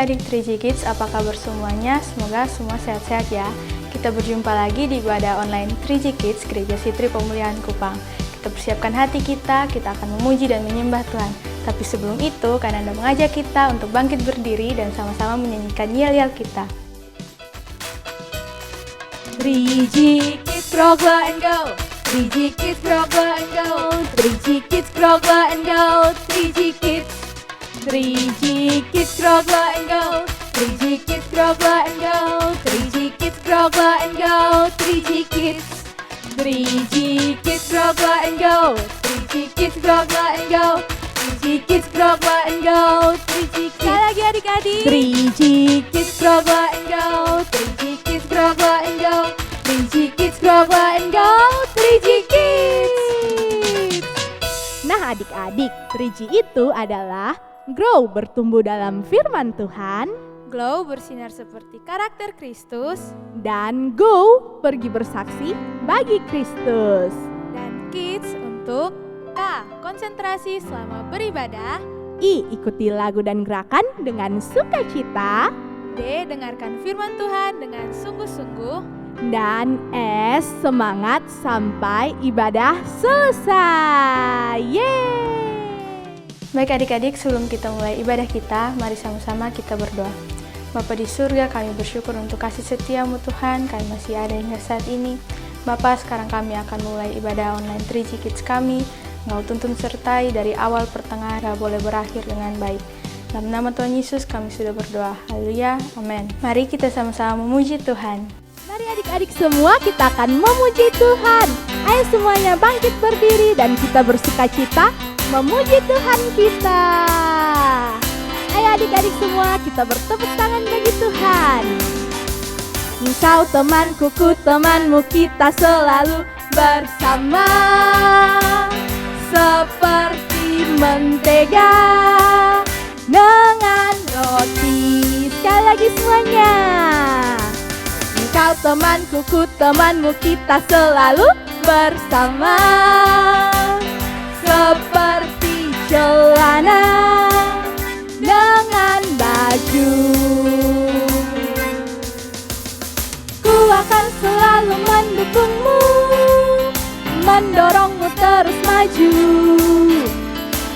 adik-adik 3G Kids, apa kabar semuanya? Semoga semua sehat-sehat ya. Kita berjumpa lagi di ibadah online 3G Kids Gereja Sitri Pemulihan Kupang. Kita persiapkan hati kita akan memuji dan menyembah Tuhan. Tapi sebelum itu, Kananda mengajak kita untuk bangkit berdiri dan sama-sama menyanyikan yel-yel kita. 3G Kids Grogla and go, 3G Kids Grogla and go, 3G Kids Grogla and go, 3G Kids, 3G Kids Grogla and go, 3G Kids Grogla and go, 3G Kids Grogla and go, 3G Kids, 3G Kids Grogla and go, 3G Kids Grogla and go, 3G Kids Grogla and go, 3G Kids. Sekali lagi adik-adik. 3G Kids Grogla and go, 3G Kids Grogla and go, 3G Kids Grogla and go, 3G Kids. Nah adik-adik, 3G itu adalah grow bertumbuh dalam firman Tuhan, Glow bersinar seperti karakter Kristus, dan go pergi bersaksi bagi Kristus. dan Kids untuk K. Konsentrasi selama beribadah, I. Ikuti lagu dan gerakan dengan sukacita, D. Dengarkan firman Tuhan dengan sungguh-sungguh, dan S. Semangat sampai ibadah selesai. Yeay! Baik adik-adik, sebelum kita mulai ibadah kita, mari sama-sama kita berdoa. Bapa di surga, kami bersyukur untuk kasih setiamu Tuhan, kami masih ada hingga saat ini. Bapa, sekarang kami akan mulai ibadah online 3G Kids kami. Engkau tuntun sertai dari awal pertengahan, boleh berakhir dengan baik. Dalam nama Tuhan Yesus kami sudah berdoa. Haleluya, amin. Mari kita sama-sama memuji Tuhan. Mari adik-adik semua kita akan memuji Tuhan. Ayo semuanya bangkit berdiri dan kita bersukacita memuji Tuhan kita. Ayo adik-adik semua kita bertepuk tangan bagi Tuhan. Engkau temanku, ku temanmu, kita selalu bersama. Seperti mentega dengan roti. Sekali lagi semuanya. Engkau temanku, ku temanmu, kita selalu bersama. Seperti celana dengan baju. Ku akan selalu mendukungmu, mendorongmu terus maju.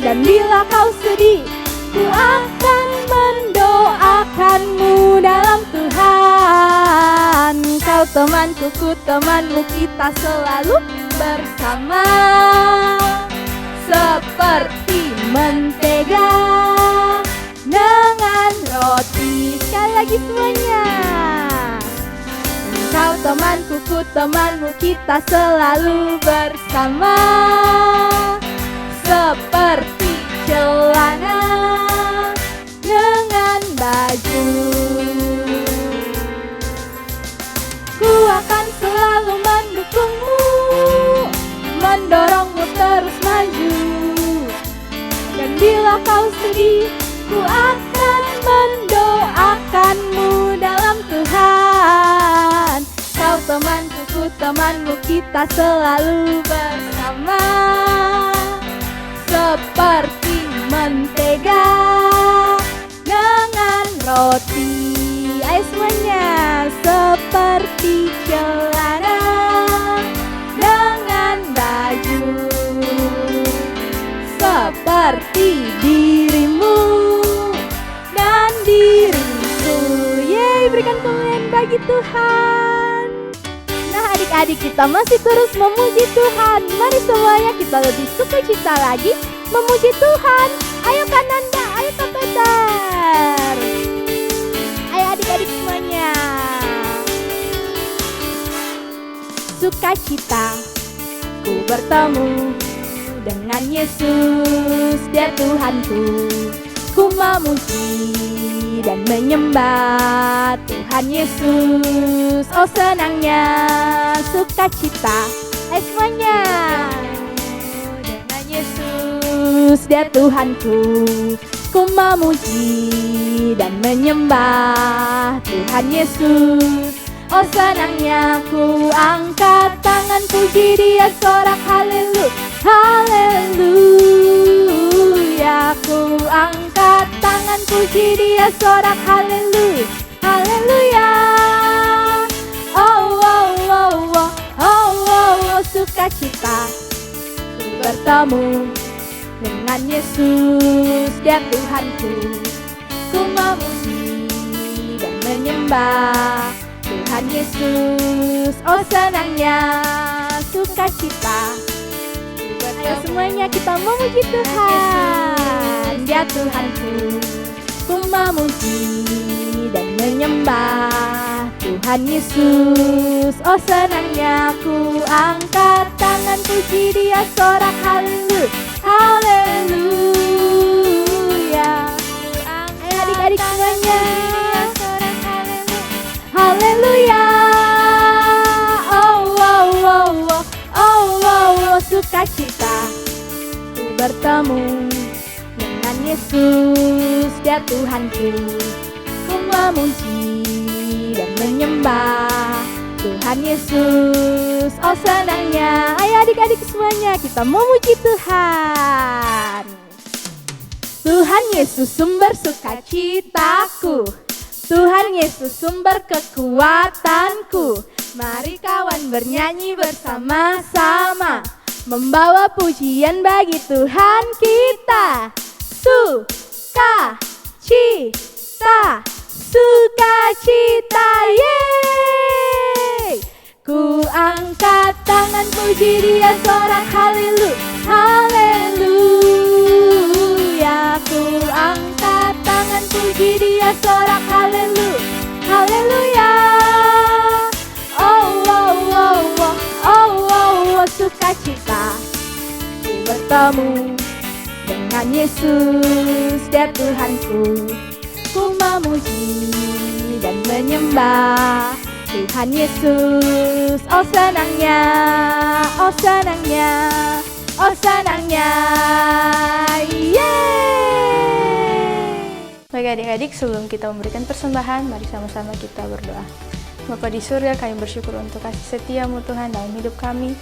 Dan bila kau sedih, ku akan mendoakanmu dalam Tuhan. Kau temanku, ku temanmu, kita selalu bersama. Seperti mentega dengan roti. Sekali lagi semuanya. Kau temanku, ku temanmu, kita selalu bersama. Seperti celana dengan baju. Ku akan selalu mendukungmu, mendorongmu terus maju. Dan bila kau sedih, ku akan mendoakanmu dalam Tuhan. Kau temanku, ku temanmu, kita selalu bersama. Seperti mentega dengan roti. Ayo semuanya. Seperti celana dengan baju. Seperti dirimu dan diriku. Yeay, berikan kemuliaan bagi Tuhan. Nah adik-adik, kita masih terus memuji Tuhan. Mari semuanya kita lebih sukacita lagi memuji Tuhan. Ayo Kananda, ayo Kak Peter. Ayo adik-adik semuanya. Sukacita ku bertemu dengan Yesus, Dia Tuhanku. Ku memuji dan menyembah Tuhan Yesus. Oh senangnya sukacita. Ayo semuanya. Dengan Yesus, Dia Tuhanku. Ku memuji dan menyembah Tuhan Yesus. Oh senangnya ku angkat tangan puji Dia, sorak haleluya, haleluya. Ku angkat tangan puji puji Dia, sorak haleluya, haleluya. Oh, oh, oh, oh, oh, oh, oh, sukacita ku bertemu dengan Yesus, Dia Tuhanku. Ku memuji dan menyembah Tuhan Yesus. Oh, senangnya sukacita. Ayo semuanya kita memuji Tuhan, Dia Tuhanku. Ku memuji dan menyembah Tuhan Yesus. Oh, senangnya ku angkat tangan puji Dia, sorak haleluya, haleluya. Ayo adik-adik semuanya, haleluya. Oh, oh, oh, oh, oh, oh, oh, sukacita ku bertemu dengan Yesus, Dia Tuhanku. Ku memuji dan menyembah Tuhan Yesus. Oh, senangnya. Ayo adik-adik semuanya kita memuji Tuhan. Tuhan Yesus sumber sukacitaku, Tuhan Yesus sumber kekuatanku. Mari kawan bernyanyi bersama-sama, membawa pujian bagi Tuhan kita. Sukacita, sukacita, yeay. Ku angkat tangan puji Dia, sorak haleluya, haleluya. Ku angkat tangan puji Dia, sorak haleluya, haleluya. Oh, oh, oh, oh, oh, oh, oh, sukacita ku bertemu dengan Yesus, Dia Tuhanku. Ku memuji dan menyembah Tuhan Yesus. Oh, senangnya, oh, senangnya, oh, senangnya, yeay. Baik adik-adik, sebelum kita memberikan persembahan, mari sama-sama kita berdoa. Bapa di surga, kami bersyukur untuk kasih setia-Mu Tuhan dalam hidup kami.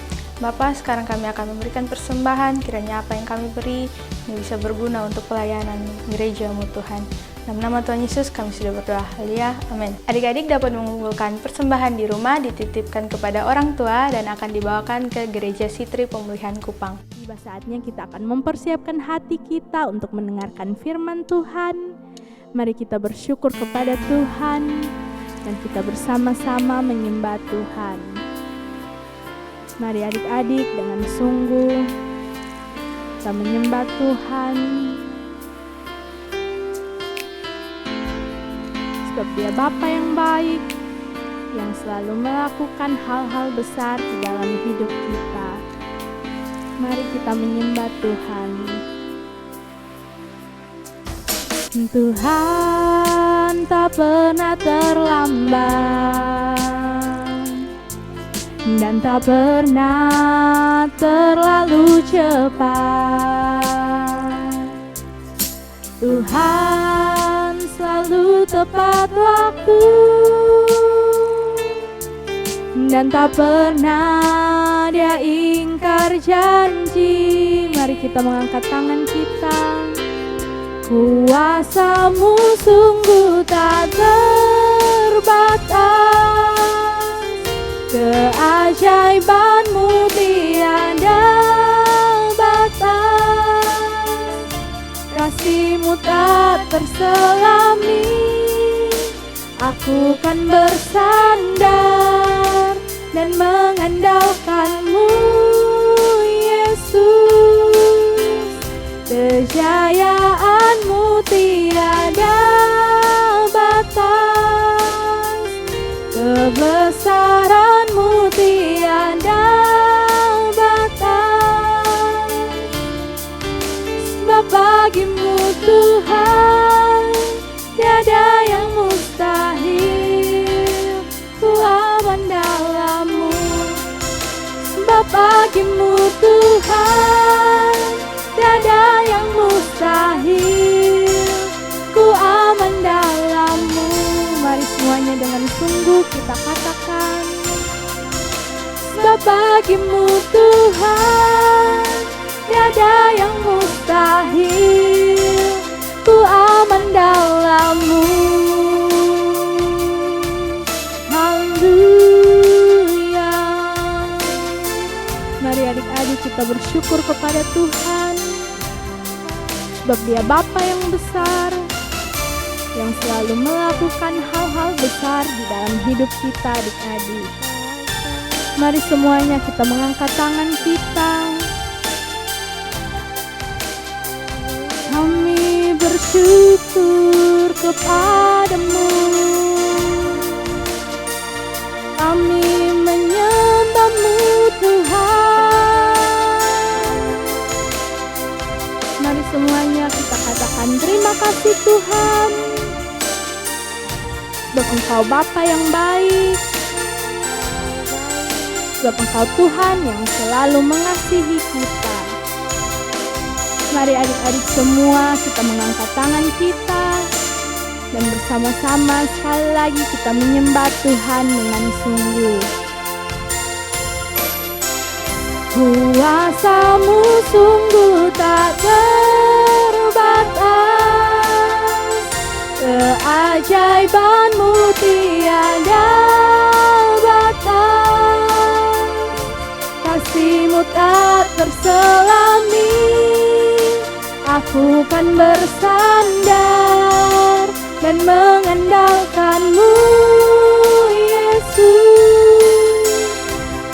Bapa, sekarang kami akan memberikan persembahan, kiranya apa yang kami beri ini bisa berguna untuk pelayanan gereja-Mu Tuhan. Dalam nama Tuhan Yesus kami sudah berdoa. Haleluya, amin. Adik-adik dapat mengumpulkan persembahan di rumah, dititipkan kepada orang tua dan akan dibawakan ke Gereja Sitri Pemulihan Kupang. Tiba saatnya kita akan mempersiapkan hati kita untuk mendengarkan firman Tuhan. Mari kita bersyukur kepada Tuhan dan kita bersama-sama menyembah Tuhan. Mari adik-adik dengan sungguh kita menyembah Tuhan, sebab Dia Bapa yang baik, yang selalu melakukan hal-hal besar di dalam hidup kita. Mari kita menyembah Tuhan. Tuhan tak pernah terlambat dan tak pernah terlalu cepat. Tuhan selalu tepat waktu dan tak pernah Dia ingkar janji. Mari kita mengangkat tangan kita. Kuasa-Mu sungguh tak terbatas, keajaiban-Mu tiada batas, kasih-Mu tak terselami. Aku kan bersandar dan mengandalkan-Mu, Yesus. Kejayaan-Mu tiada batas, kebesaran-Mu tiada batas. Sebab bagi-Mu Tuhan tiada yang mustahil. Ku aman dalam-Mu. Sebab bagi-Mu Tuhan tiada yang mustahil. Ku aman dalam-Mu. Mari semuanya dengan sungguh kita katakan. Sebab bagi-Mu Tuhan tiada yang mustahil. Ku aman dalam-Mu. bersyukur kepada Tuhan, sebab Dia Bapa yang besar, yang selalu melakukan hal-hal besar di dalam hidup kita adik-adik. Mari semuanya kita mengangkat tangan kita. Kami bersyukur kepadamu, kami menyembah-Mu Tuhan. Mari semuanya kita katakan terima kasih Tuhan, sebab Engkau Bapa yang baik, sebab Engkau Tuhan yang selalu mengasihi kita. Mari adik-adik semua kita mengangkat tangan kita dan bersama-sama sekali lagi kita menyembah Tuhan dengan sungguh. Kuasa-Mu sungguh tak terbatas, keajaiban-Mu tiada batas, kasih-Mu tak terselami. Aku kan bersandar dan mengandalkan-Mu Yesus.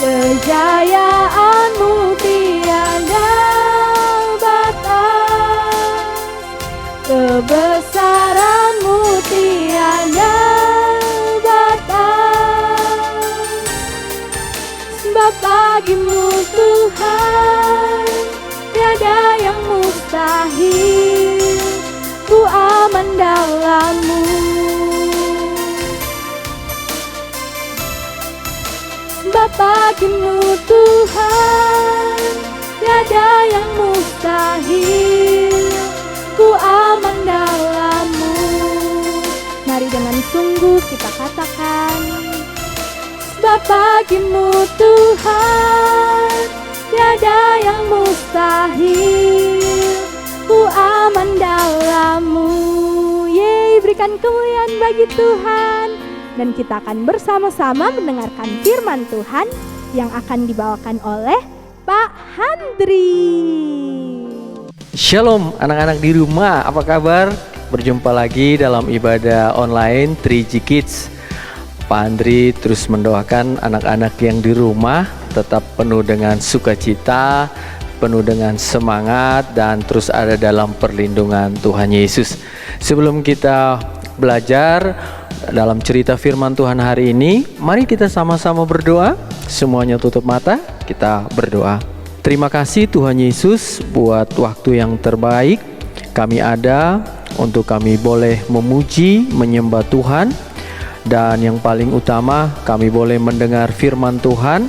Kejayaan-Mu tiada batas, kebesaran-Mu tiada batas. Sebab bagi-Mu Tuhan tiada yang mustahil, ku aman dalam-Mu. Sebab bagi-Mu Tuhan tiada yang mustahil, ku aman dalam-Mu. Mari dengan sungguh kita katakan, sebab bagi-Mu Tuhan tiada yang mustahil, ku aman dalam-Mu. Yeay, berikan kemuliaan bagi Tuhan. Dan kita akan bersama-sama mendengarkan firman Tuhan yang akan dibawakan oleh Pak Handri. Shalom anak-anak di rumah, apa kabar? Berjumpa lagi dalam ibadah online 3G Kids. Pak Andri terus mendoakan anak-anak yang di rumah tetap penuh dengan sukacita, penuh dengan semangat, dan terus ada dalam perlindungan Tuhan Yesus. Sebelum kita belajar dalam cerita firman Tuhan hari ini, mari kita sama-sama berdoa. Semuanya tutup mata, kita berdoa. Terima kasih Tuhan Yesus buat waktu yang terbaik kami ada untuk kami boleh memuji, menyembah Tuhan, dan yang paling utama kami boleh mendengar firman Tuhan.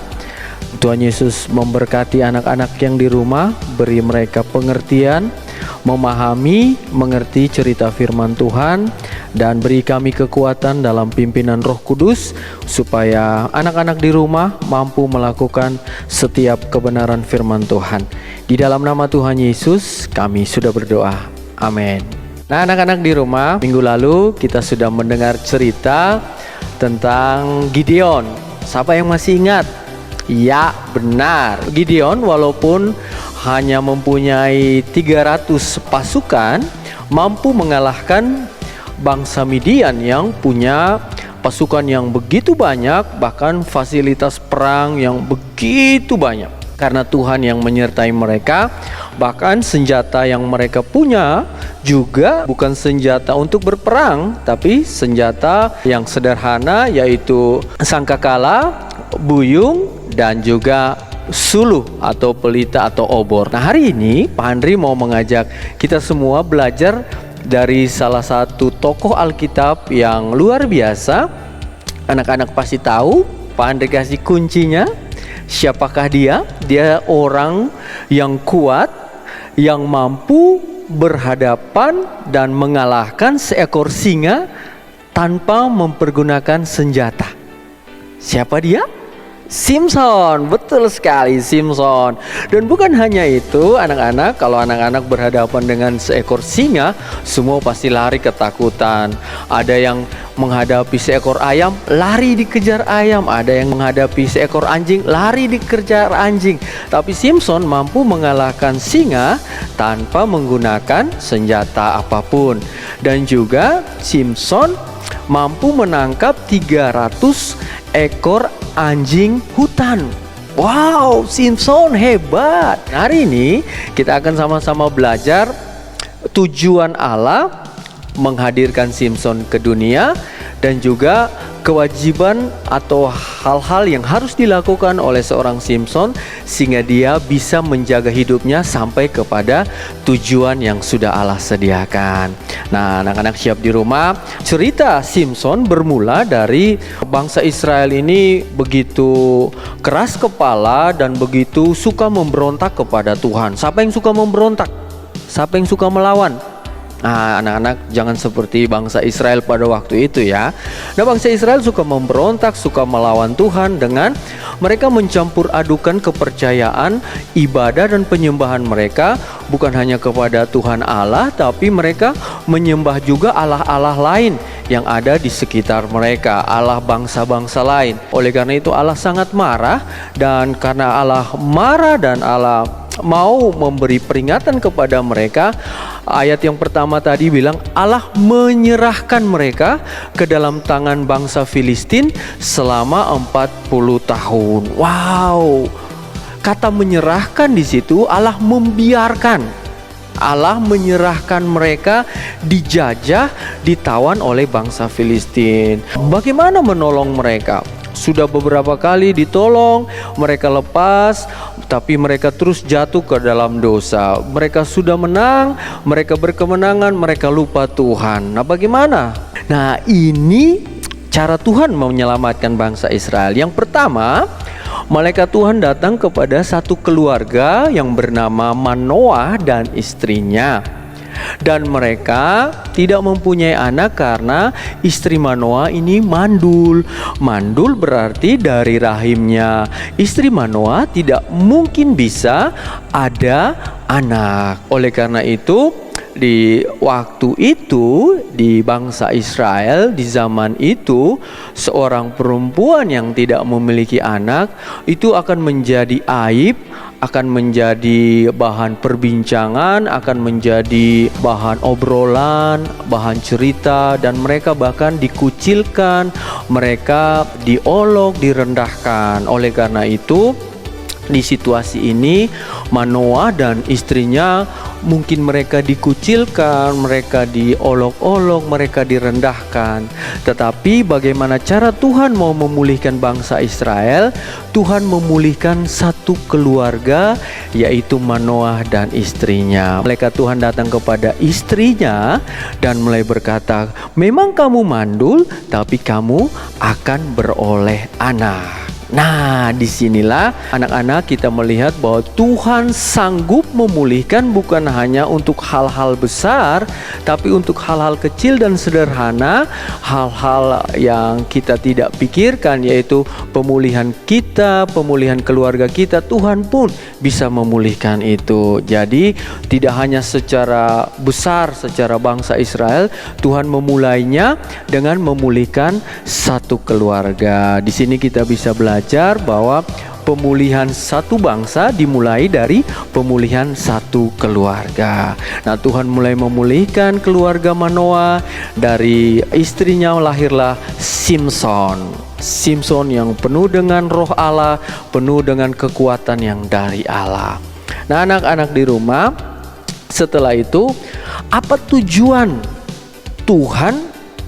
Tuhan Yesus memberkati anak-anak yang di rumah, beri mereka pengertian, memahami, mengerti cerita firman Tuhan, dan beri kami kekuatan dalam pimpinan Roh Kudus supaya anak-anak di rumah mampu melakukan setiap kebenaran firman Tuhan. Di dalam nama Tuhan Yesus kami sudah berdoa. Amin. Nah, anak-anak di rumah, minggu lalu kita sudah mendengar cerita tentang Gideon. Siapa yang masih ingat? Ya, benar. Gideon walaupun hanya mempunyai 300 pasukan, mampu mengalahkan bangsa Midian yang punya pasukan yang begitu banyak, bahkan fasilitas perang yang begitu banyak. Karena Tuhan yang menyertai mereka, bahkan senjata yang mereka punya juga bukan senjata untuk berperang, tapi senjata yang sederhana, yaitu sangkakala, buyung, dan juga suluh atau pelita atau obor. Nah, hari ini Pak Andri mau mengajak kita semua belajar dari salah satu tokoh Alkitab yang luar biasa. Anak-anak pasti tahu, Pak Andri kasih kuncinya. Siapakah dia? Dia orang yang kuat, yang mampu berhadapan dan mengalahkan seekor singa tanpa mempergunakan senjata. Siapa dia? Simpson, betul sekali, Simpson. Dan bukan hanya itu anak-anak, kalau anak-anak berhadapan dengan seekor singa, semua pasti lari ketakutan. Ada yang menghadapi seekor ayam, lari dikejar ayam. Ada yang menghadapi seekor anjing, lari dikejar anjing. Tapi Simpson mampu mengalahkan singa tanpa menggunakan senjata apapun. Dan juga Simpson mampu menangkap 300 ekor anjing hutan. Wow, Simpson hebat. Hari ini kita akan sama-sama belajar tujuan Allah menghadirkan Simpson ke dunia dan juga kewajiban atau hal-hal yang harus dilakukan oleh seorang Simpson sehingga dia bisa menjaga hidupnya sampai kepada tujuan yang sudah Allah sediakan. Nah, anak-anak siap di rumah. Cerita Simpson bermula dari bangsa Israel ini begitu keras kepala dan begitu suka memberontak kepada Tuhan. Siapa yang suka memberontak? Siapa yang suka melawan? Nah, anak-anak jangan seperti bangsa Israel pada waktu itu ya. Nah, bangsa Israel suka memberontak, suka melawan Tuhan dengan mereka mencampur adukan kepercayaan, ibadah dan penyembahan mereka bukan hanya kepada Tuhan Allah, tapi mereka menyembah juga Allah-Allah lain yang ada di sekitar mereka, Allah bangsa-bangsa lain. Oleh karena itu Allah sangat marah, dan karena Allah marah dan Allah mau memberi peringatan kepada mereka, ayat yang pertama tadi bilang Allah menyerahkan mereka ke dalam tangan bangsa Filistin selama 40 tahun. Wow. Kata menyerahkan di situ Allah membiarkan. Allah menyerahkan mereka dijajah, ditawan oleh bangsa Filistin. Bagaimana menolong mereka? Sudah beberapa kali ditolong, mereka lepas, tapi mereka terus jatuh ke dalam dosa. Mereka sudah menang, mereka berkemenangan, mereka lupa Tuhan. Nah, bagaimana? Nah, ini cara Tuhan menyelamatkan bangsa Israel. Yang pertama, malaikat Tuhan datang kepada satu keluarga yang bernama Manoah dan istrinya. Dan mereka tidak mempunyai anak karena istri Manoah ini mandul. Mandul berarti dari rahimnya istri Manoah tidak mungkin bisa ada anak. Oleh karena itu, di waktu itu di bangsa Israel di zaman itu, seorang perempuan yang tidak memiliki anak itu akan menjadi aib, akan menjadi bahan perbincangan, akan menjadi bahan obrolan, bahan cerita, dan mereka bahkan dikucilkan, mereka diolok, direndahkan. Oleh karena itu, di situasi ini Manoah dan istrinya mungkin mereka dikucilkan, mereka diolok-olok, mereka direndahkan. Tetapi bagaimana cara Tuhan mau memulihkan bangsa Israel? Tuhan memulihkan satu keluarga, yaitu Manoah dan istrinya. Malaikat Tuhan datang kepada istrinya dan mulai berkata, memang kamu mandul, tapi kamu akan beroleh anak. Nah, disinilah anak-anak kita melihat bahwa Tuhan sanggup memulihkan bukan hanya untuk hal-hal besar, tapi untuk hal-hal kecil dan sederhana, hal-hal yang kita tidak pikirkan, yaitu pemulihan kita, pemulihan keluarga kita. Tuhan pun bisa memulihkan itu. Jadi tidak hanya secara besar, secara bangsa Israel, Tuhan memulainya dengan memulihkan satu keluarga. Di sini kita bisa belajar bahwa pemulihan satu bangsa dimulai dari pemulihan satu keluarga. Nah, Tuhan mulai memulihkan keluarga Manoah. Dari istrinya lahirlah Simpson. Simpson yang penuh dengan roh Allah, penuh dengan kekuatan yang dari Allah. Nah, anak-anak di rumah, setelah itu apa tujuan Tuhan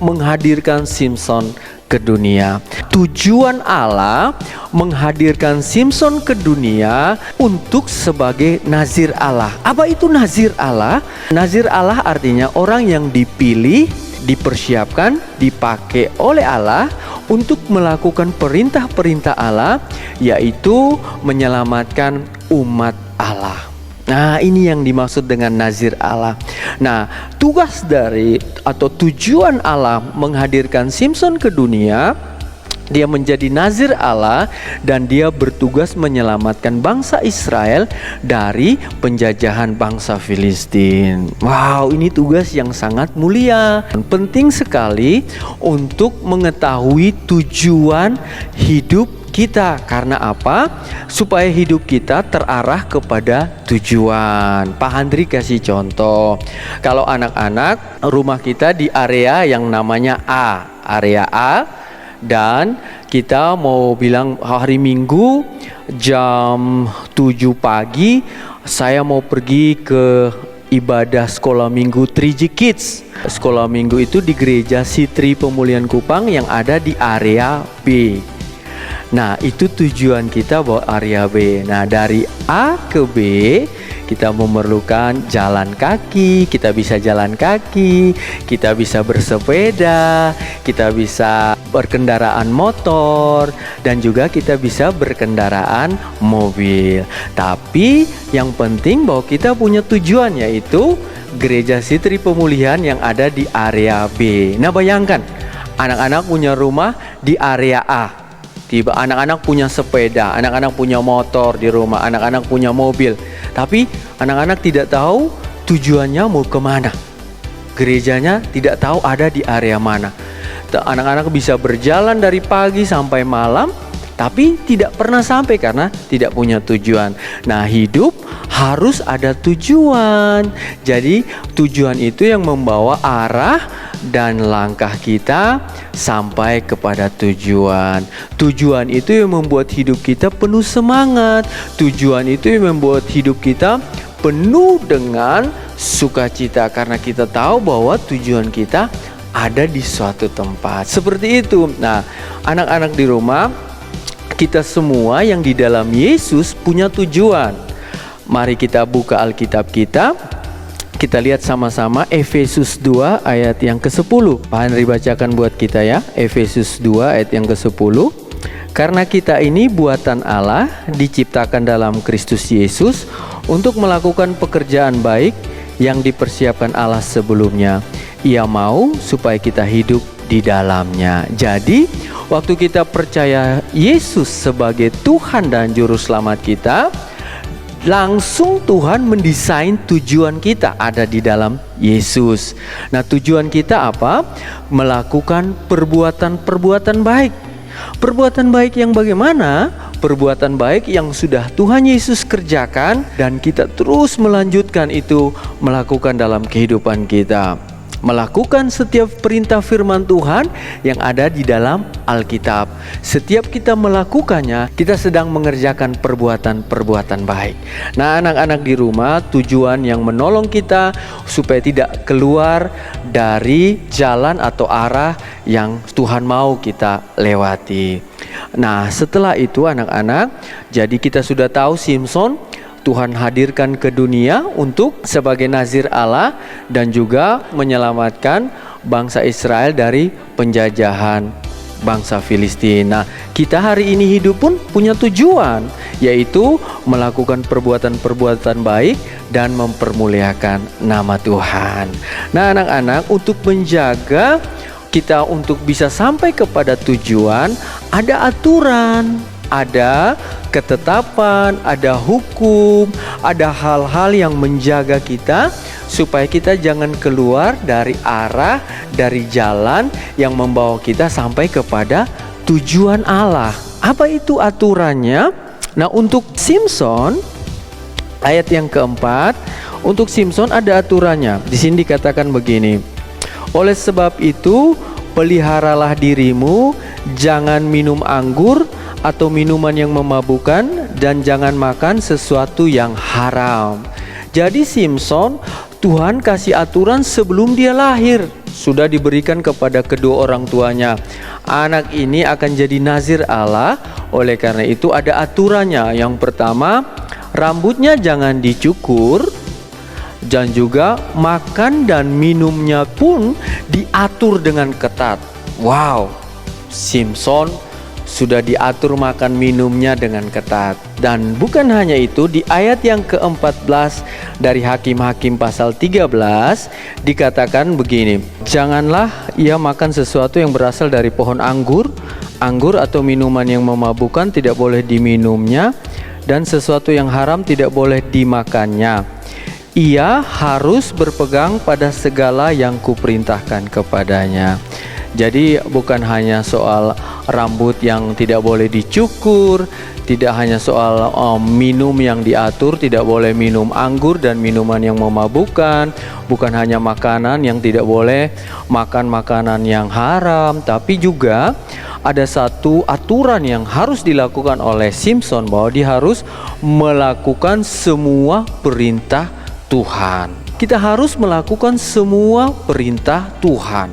menghadirkan Simpson ke dunia? Tujuan Allah menghadirkan Simpson ke dunia untuk sebagai nazir Allah. Apa itu nazir Allah? Nazir Allah artinya orang yang dipilih, dipersiapkan, dipakai oleh Allah untuk melakukan perintah-perintah Allah, yaitu menyelamatkan umat Allah. Nah, ini yang dimaksud dengan nazir Allah. Nah, tugas dari atau tujuan Allah menghadirkan Simpson ke dunia Dia menjadi nazir Allah dan dia bertugas menyelamatkan bangsa Israel dari penjajahan bangsa Filistin. Wow, ini tugas yang sangat mulia. Penting sekali untuk mengetahui tujuan hidup kita. Karena apa? Supaya hidup kita terarah kepada tujuan. Pak Handri kasih contoh. Kalau anak-anak, rumah kita di area yang namanya A, area A. Dan kita mau bilang hari Minggu jam 7 pagi saya mau pergi ke ibadah sekolah minggu 3G Kids. Sekolah minggu itu di gereja Sitri Pemulihan Kupang yang ada di area B. Nah, itu tujuan kita buat area B. Nah, dari A ke B kita memerlukan jalan kaki, kita bisa jalan kaki, kita bisa bersepeda, kita bisa berkendaraan motor, dan juga kita bisa berkendaraan mobil. Tapi yang penting bahwa kita punya tujuan, yaitu Gereja Sitri Pemulihan yang ada di area B. Nah, bayangkan anak-anak punya rumah di area A. Tiba anak-anak punya sepeda, anak-anak punya motor di rumah, anak-anak punya mobil. Tapi anak-anak tidak tahu tujuannya mau kemana. Gerejanya tidak tahu ada di area mana. Anak-anak bisa berjalan dari pagi sampai malam, tapi tidak pernah sampai karena tidak punya tujuan. Nah, hidup harus ada tujuan. Jadi tujuan itu yang membawa arah dan langkah kita sampai kepada tujuan. Tujuan itu yang membuat hidup kita penuh semangat. Tujuan itu yang membuat hidup kita penuh dengan sukacita karena kita tahu bahwa tujuan kita ada di suatu tempat. Seperti itu. Nah, anak-anak di rumah, kita semua yang di dalam Yesus punya tujuan. Mari kita buka Alkitab kita. Kita lihat sama-sama Efesus 2 ayat yang ke-10. Pak Henry bacakan buat kita ya. Efesus 2 ayat yang ke-10. Karena kita ini buatan Allah, diciptakan dalam Kristus Yesus untuk melakukan pekerjaan baik yang dipersiapkan Allah sebelumnya. Ia mau supaya kita hidup di dalamnya. Jadi, waktu kita percaya Yesus sebagai Tuhan dan Juru Selamat kita, langsung Tuhan mendesain tujuan kita ada di dalam Yesus. Nah, tujuan kita apa? Melakukan perbuatan-perbuatan baik. Perbuatan baik yang bagaimana? Perbuatan baik yang sudah Tuhan Yesus kerjakan dan kita terus melanjutkan itu melakukan dalam kehidupan kita. Melakukan setiap perintah firman Tuhan yang ada di dalam Alkitab. Setiap kita melakukannya, kita sedang mengerjakan perbuatan-perbuatan baik. Nah, anak-anak di rumah, tujuan yang menolong kita supaya tidak keluar dari jalan atau arah yang Tuhan mau kita lewati. Nah, setelah itu anak-anak, jadi kita sudah tahu Simson Tuhan hadirkan ke dunia untuk sebagai nazir Allah dan juga menyelamatkan bangsa Israel dari penjajahan bangsa Filistin. Nah, kita hari ini hidup pun punya tujuan, yaitu melakukan perbuatan-perbuatan baik dan mempermuliakan nama Tuhan. Nah, anak-anak, untuk menjaga kita untuk bisa sampai kepada tujuan, ada aturan, ada ketetapan, ada hukum, ada hal-hal yang menjaga kita supaya kita jangan keluar dari arah, dari jalan yang membawa kita sampai kepada tujuan Allah. Apa itu aturannya? Nah, untuk Simson, ayat yang keempat, untuk Simson ada aturannya. Di sini dikatakan begini: oleh sebab itu, peliharalah dirimu, jangan minum anggur atau minuman yang memabukkan, dan jangan makan sesuatu yang haram. Jadi Simson, Tuhan kasih aturan sebelum dia lahir, sudah diberikan kepada kedua orang tuanya. Anak ini akan jadi nazir Allah, oleh karena itu ada aturannya. Yang pertama, rambutnya jangan dicukur, dan juga makan dan minumnya pun diatur dengan ketat. Wow, Simson sudah diatur makan minumnya dengan ketat. Dan bukan hanya itu, di ayat yang ke-14 dari Hakim-Hakim pasal 13 dikatakan begini: janganlah ia makan sesuatu yang berasal dari pohon anggur Anggur atau minuman yang memabukkan tidak boleh diminumnya, dan sesuatu yang haram tidak boleh dimakannya. Ia harus berpegang pada segala yang kuperintahkan kepadanya. Jadi bukan hanya soal rambut yang tidak boleh dicukur, tidak hanya soal minum yang diatur, tidak boleh minum anggur dan minuman yang memabukkan, bukan hanya makanan yang tidak boleh makan makanan yang haram, tapi juga ada satu aturan yang harus dilakukan oleh Simson, bahwa dia harus melakukan semua perintah Tuhan. Kita harus melakukan semua perintah Tuhan.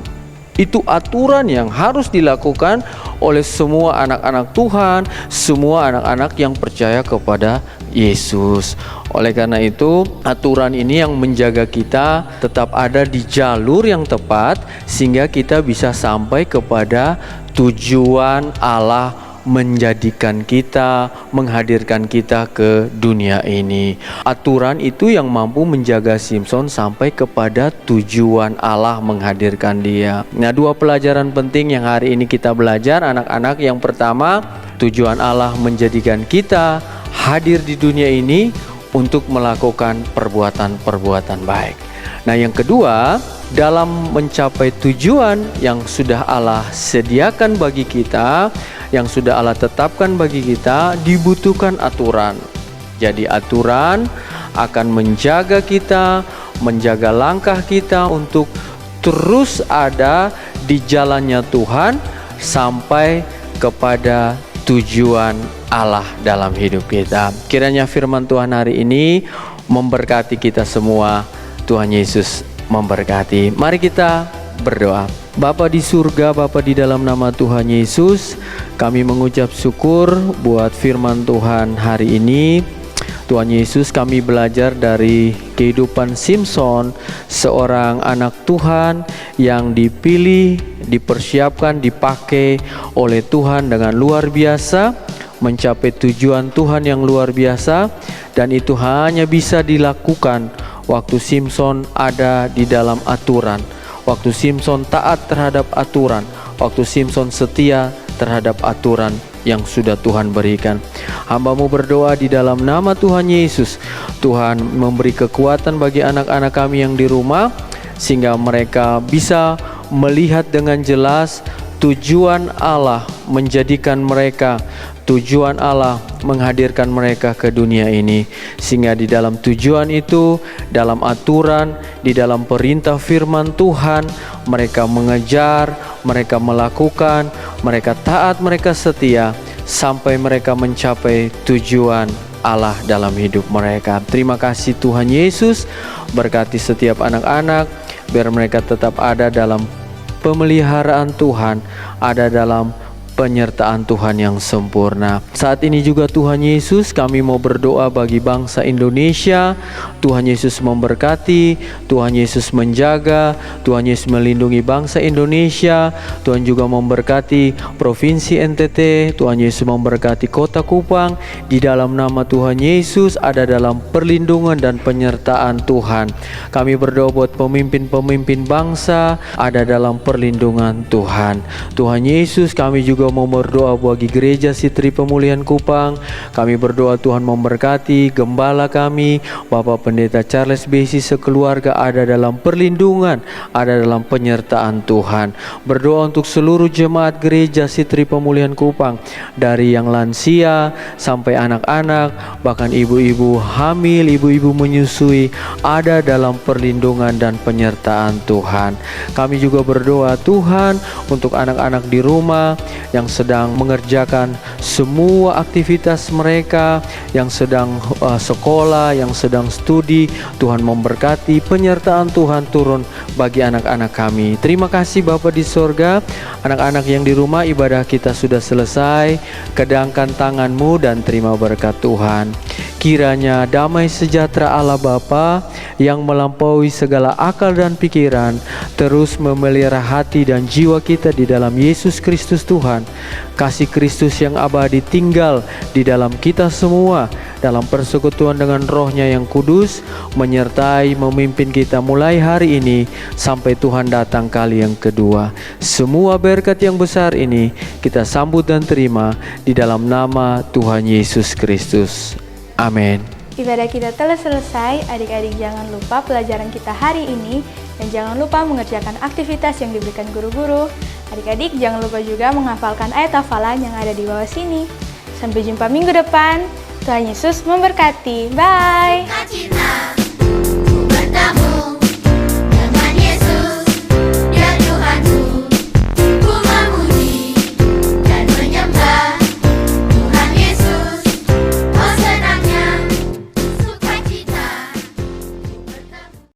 Itu aturan yang harus dilakukan oleh semua anak-anak Tuhan, semua anak-anak yang percaya kepada Yesus. Oleh karena itu, aturan ini yang menjaga kita tetap ada di jalur yang tepat, sehingga kita bisa sampai kepada tujuan Allah menjadikan kita, menghadirkan kita ke dunia ini. Aturan itu yang mampu menjaga Simson sampai kepada tujuan Allah menghadirkan dia. Nah, dua pelajaran penting yang hari ini kita belajar anak-anak. Yang pertama, tujuan Allah menjadikan kita hadir di dunia ini untuk melakukan perbuatan-perbuatan baik. Nah, yang kedua, dalam mencapai tujuan yang sudah Allah sediakan bagi kita, yang sudah Allah tetapkan bagi kita, dibutuhkan aturan. Jadi aturan akan menjaga kita, menjaga langkah kita untuk terus ada di jalannya Tuhan sampai kepada tujuan Allah dalam hidup kita. Kiranya firman Tuhan hari ini memberkati kita semua. Tuhan Yesus memberkati. Mari kita berdoa. Bapa di surga, Bapa di dalam nama Tuhan Yesus, kami mengucap syukur buat firman Tuhan hari ini. Tuhan Yesus, kami belajar dari kehidupan Simson, seorang anak Tuhan yang dipilih, dipersiapkan, dipakai oleh Tuhan dengan luar biasa, mencapai tujuan Tuhan yang luar biasa, dan itu hanya bisa dilakukan waktu Simson ada di dalam aturan, waktu Simson taat terhadap aturan, waktu Simson setia terhadap aturan yang sudah Tuhan berikan. Hamba-Mu berdoa di dalam nama Tuhan Yesus, Tuhan memberi kekuatan bagi anak-anak kami yang di rumah, sehingga mereka bisa melihat dengan jelas tujuan Allah menjadikan mereka, tujuan Allah menghadirkan mereka ke dunia ini, sehingga di dalam tujuan itu, dalam aturan, di dalam perintah firman Tuhan, mereka mengejar, mereka melakukan, mereka taat, mereka setia, sampai mereka mencapai tujuan Allah dalam hidup mereka. Terima kasih Tuhan Yesus, berkati setiap anak-anak, biar mereka tetap ada dalam pemeliharaan Tuhan, ada dalam penyertaan Tuhan yang sempurna. Saat ini juga Tuhan Yesus, kami mau berdoa bagi bangsa Indonesia. Tuhan Yesus memberkati, Tuhan Yesus menjaga, Tuhan Yesus melindungi bangsa Indonesia. Tuhan juga memberkati Provinsi NTT, Tuhan Yesus memberkati Kota Kupang. Di dalam nama Tuhan Yesus ada dalam perlindungan dan penyertaan Tuhan. Kami berdoa buat pemimpin-pemimpin bangsa, ada dalam perlindungan Tuhan. Tuhan Yesus, kami juga mau berdoa bagi Gereja Sitri Pemulihan Kupang. Kami berdoa Tuhan memberkati gembala kami, Bapak Pendeta Charles Besi sekeluarga, ada dalam perlindungan, ada dalam penyertaan Tuhan. Berdoa untuk seluruh jemaat Gereja Sitri Pemulihan Kupang, dari yang lansia sampai anak-anak, bahkan ibu-ibu hamil, ibu-ibu menyusui, ada dalam perlindungan dan penyertaan Tuhan. Kami juga berdoa Tuhan untuk anak-anak di rumah yang sedang mengerjakan semua aktivitas mereka, yang sedang sekolah, yang sedang studi. Tuhan memberkati, penyertaan Tuhan turun bagi anak-anak kami. Terima kasih Bapa di sorga. Anak-anak yang di rumah, ibadah kita sudah selesai. Kedangkan tangan-Mu dan terima berkat Tuhan. Kiranya damai sejahtera Allah Bapa yang melampaui segala akal dan pikiran terus memelihara hati dan jiwa kita di dalam Yesus Kristus Tuhan. Kasih Kristus yang abadi tinggal di dalam kita semua dalam persekutuan dengan Roh-Nya yang kudus, menyertai memimpin kita mulai hari ini sampai Tuhan datang kali yang kedua. Semua berkat yang besar ini kita sambut dan terima di dalam nama Tuhan Yesus Kristus. Amin. Ibadah kita telah selesai, adik-adik jangan lupa pelajaran kita hari ini dan jangan lupa mengerjakan aktivitas yang diberikan guru-guru. Adik-adik jangan lupa juga menghafalkan ayat hafalan yang ada di bawah sini. Sampai jumpa minggu depan. Tuhan Yesus memberkati. Bye.